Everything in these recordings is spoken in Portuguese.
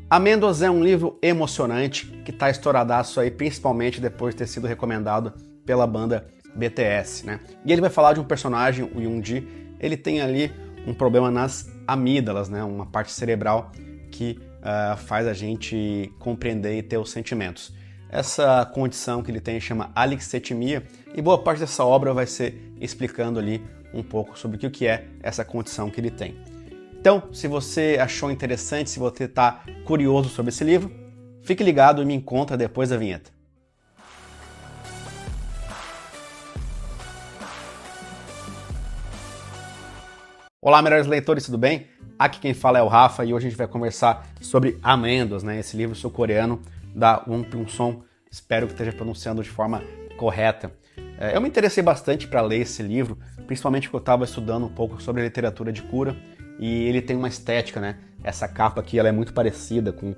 Amêndoas é um livro emocionante que está estouradaço aí, principalmente depois de ter sido recomendado pela banda BTS, né? E ele vai falar de um personagem, o Yoongi. Ele tem ali um problema nas amígdalas, né? Uma parte cerebral que faz a gente compreender e ter os sentimentos. Essa condição que ele tem chama alexithymia, e boa parte dessa obra vai ser explicando ali um pouco sobre o que é essa condição que ele tem. Então, se você achou interessante, se você está curioso sobre esse livro, fique ligado e me encontra depois da vinheta. Olá, melhores leitores, tudo bem? Aqui quem fala é o Rafa e hoje a gente vai conversar sobre Amêndoas, né? Esse livro sul-coreano da Won Pyung-song. Espero que esteja pronunciando de forma correta. Eu me interessei bastante para ler esse livro, principalmente porque eu estava estudando um pouco sobre literatura de cura e ele tem uma estética, né? Essa capa aqui ela é muito parecida com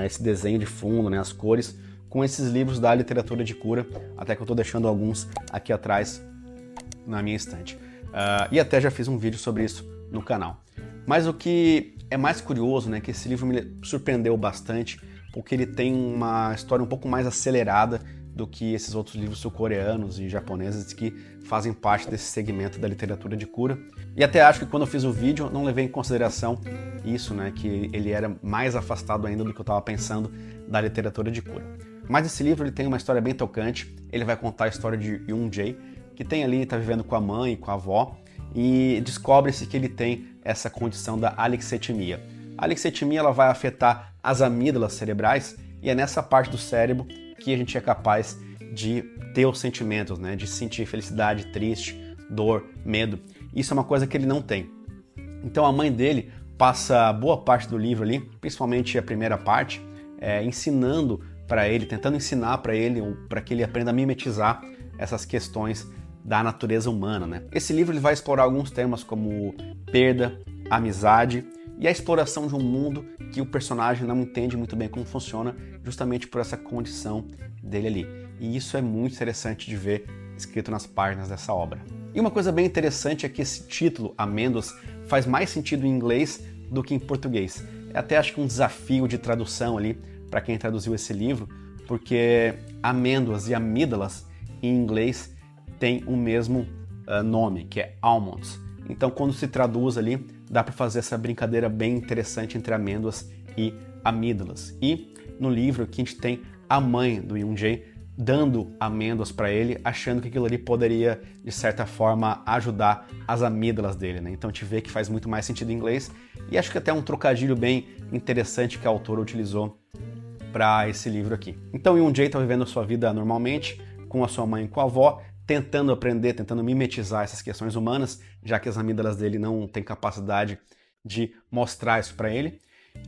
esse desenho de fundo, né? As cores, com esses livros da literatura de cura, até que eu estou deixando alguns aqui atrás na minha estante. E até já fiz um vídeo sobre isso no canal. Mas o que é mais curioso, né, que esse livro me surpreendeu bastante, porque ele tem uma história um pouco mais acelerada do que esses outros livros sul-coreanos e japoneses que fazem parte desse segmento da literatura de cura. E até acho que quando eu fiz o vídeo não levei em consideração isso, né, que ele era mais afastado ainda do que eu estava pensando da literatura de cura. Mas esse livro ele tem uma história bem tocante. Ele vai contar a história de Yoon-jae, que tem ali, está vivendo com a mãe e com a avó, e descobre-se que ele tem essa condição da alexithymia. A alexithymia ela vai afetar as amígdalas cerebrais e é nessa parte do cérebro que a gente é capaz de ter os sentimentos, né? De sentir felicidade, triste, dor, medo. Isso é uma coisa que ele não tem. Então a mãe dele passa boa parte do livro ali, principalmente a primeira parte, ensinando para ele, tentando ensinar para ele, para que ele aprenda a mimetizar essas questões da natureza humana, né? Esse livro ele vai explorar alguns temas como perda, amizade e a exploração de um mundo que o personagem não entende muito bem como funciona, justamente por essa condição dele ali. E isso é muito interessante de ver escrito nas páginas dessa obra. E uma coisa bem interessante é que esse título, Amêndoas, faz mais sentido em inglês do que em português. É até acho que um desafio de tradução ali para quem traduziu esse livro, porque amêndoas e amígdalas em inglês tem o mesmo nome, que é almonds. Então, quando se traduz ali, dá para fazer essa brincadeira bem interessante entre amêndoas e amígdalas. E no livro aqui a gente tem a mãe do Yoon-jae dando amêndoas para ele, achando que aquilo ali poderia, de certa forma, ajudar as amígdalas dele, né? Então a gente vê que faz muito mais sentido em inglês e acho que até um trocadilho bem interessante que a autora utilizou para esse livro aqui. Então Yoon-jae está vivendo a sua vida normalmente, com a sua mãe e com a avó, tentando aprender, tentando mimetizar essas questões humanas, já que as amígdalas dele não têm capacidade de mostrar isso para ele,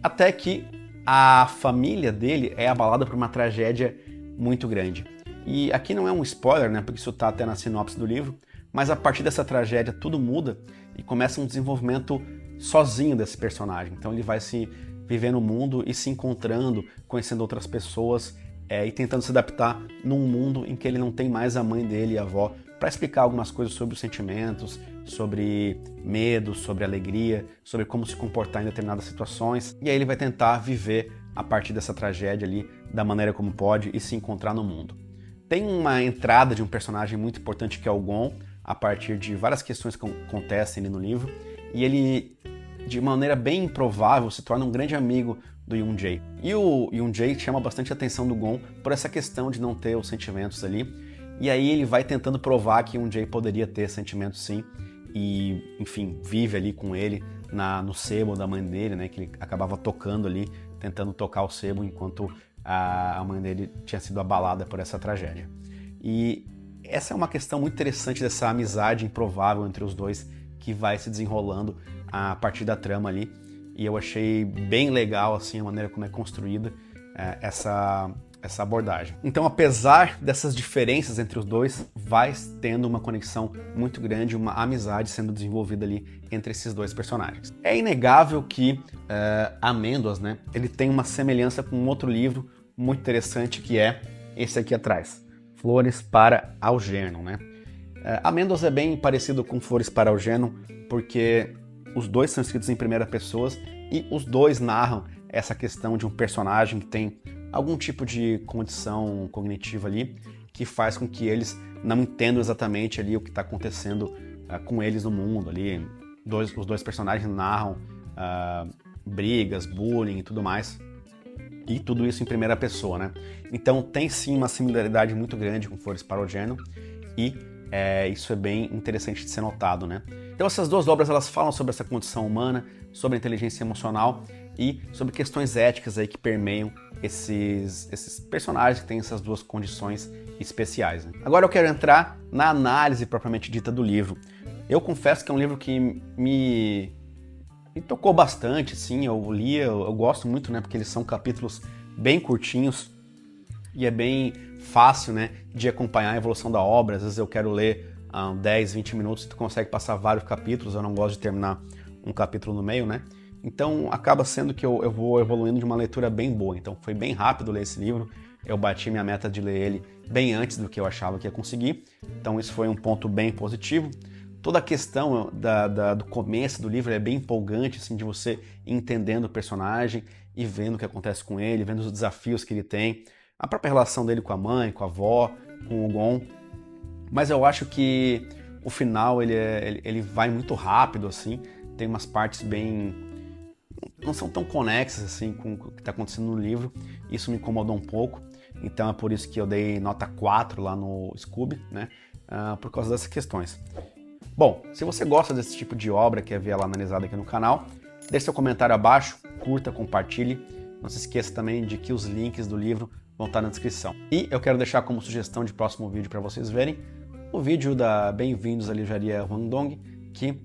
até que a família dele é abalada por uma tragédia muito grande. E aqui não é um spoiler, né, porque isso está até na sinopse do livro, mas a partir dessa tragédia tudo muda e começa um desenvolvimento sozinho desse personagem. Então ele vai se viver no mundo e se encontrando, conhecendo outras pessoas, e tentando se adaptar num mundo em que ele não tem mais a mãe dele e a avó para explicar algumas coisas sobre os sentimentos, sobre medo, sobre alegria, sobre como se comportar em determinadas situações. E aí ele vai tentar viver a partir dessa tragédia ali da maneira como pode e se encontrar no mundo. Tem uma entrada de um personagem muito importante que é o Gon, a partir de várias questões que acontecem ali no livro, e ele, de maneira bem improvável, se torna um grande amigo do Yoon-jae. E o Yoon-jae chama bastante a atenção do Gon por essa questão de não ter os sentimentos ali. E aí ele vai tentando provar que Yoon-jae poderia ter sentimentos sim. E, enfim, vive ali com ele no sebo da mãe dele, né? Que ele acabava tocando ali, tentando tocar o sebo enquanto a mãe dele tinha sido abalada por essa tragédia. E essa é uma questão muito interessante dessa amizade improvável entre os dois que vai se desenrolando a partir da trama ali. E eu achei bem legal assim a maneira como é construída essa abordagem. Então, apesar dessas diferenças entre os dois, vai tendo uma conexão muito grande, uma amizade sendo desenvolvida ali entre esses dois personagens. É inegável que Amêndoas, né, ele tem uma semelhança com um outro livro muito interessante que é esse aqui atrás, Flores para Algernon, né? Amêndoas é bem parecido com Flores para Algernon porque os dois são escritos em primeira pessoa e os dois narram essa questão de um personagem que tem algum tipo de condição cognitiva ali, que faz com que eles não entendam exatamente ali o que está acontecendo com eles no mundo. Ali, os dois personagens narram brigas, bullying e tudo mais. E tudo isso em primeira pessoa, né? Então tem sim uma similaridade muito grande com Flores para Algernon e isso é bem interessante de ser notado, né? Então essas duas obras elas falam sobre essa condição humana, sobre a inteligência emocional e sobre questões éticas aí que permeiam esses personagens que têm essas duas condições especiais, né? Agora eu quero entrar na análise propriamente dita do livro. Eu confesso que é um livro que me tocou bastante, assim, eu gosto muito, né, porque eles são capítulos bem curtinhos e é bem fácil, né, de acompanhar a evolução da obra. Às vezes eu quero ler 10, 20 minutos e tu consegue passar vários capítulos, eu não gosto de terminar um capítulo no meio, né, então acaba sendo que eu vou evoluindo de uma leitura bem boa. Então foi bem rápido ler esse livro, eu bati minha meta de ler ele bem antes do que eu achava que ia conseguir, então isso foi um ponto bem positivo. Toda a questão do começo do livro é bem empolgante, assim, de você ir entendendo o personagem e vendo o que acontece com ele, vendo os desafios que ele tem, a própria relação dele com a mãe, com a avó, com o Gon. Mas eu acho que o final ele vai muito rápido, assim, tem umas partes bem... não são tão conexas assim com o que está acontecendo no livro, isso me incomodou um pouco, então é por isso que eu dei nota 4 lá no Scooby, né, por causa dessas questões. Bom, se você gosta desse tipo de obra, quer ver ela analisada aqui no canal, deixe seu comentário abaixo, curta, compartilhe. Não se esqueça também de que os links do livro vão estar na descrição. E eu quero deixar como sugestão de próximo vídeo para vocês verem o vídeo da Bem-vindos à Livraria Huangdong, que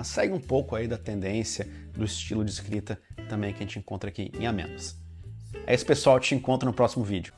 segue um pouco aí da tendência, do estilo de escrita também que a gente encontra aqui em Amêndoas. É isso, pessoal, te encontro no próximo vídeo.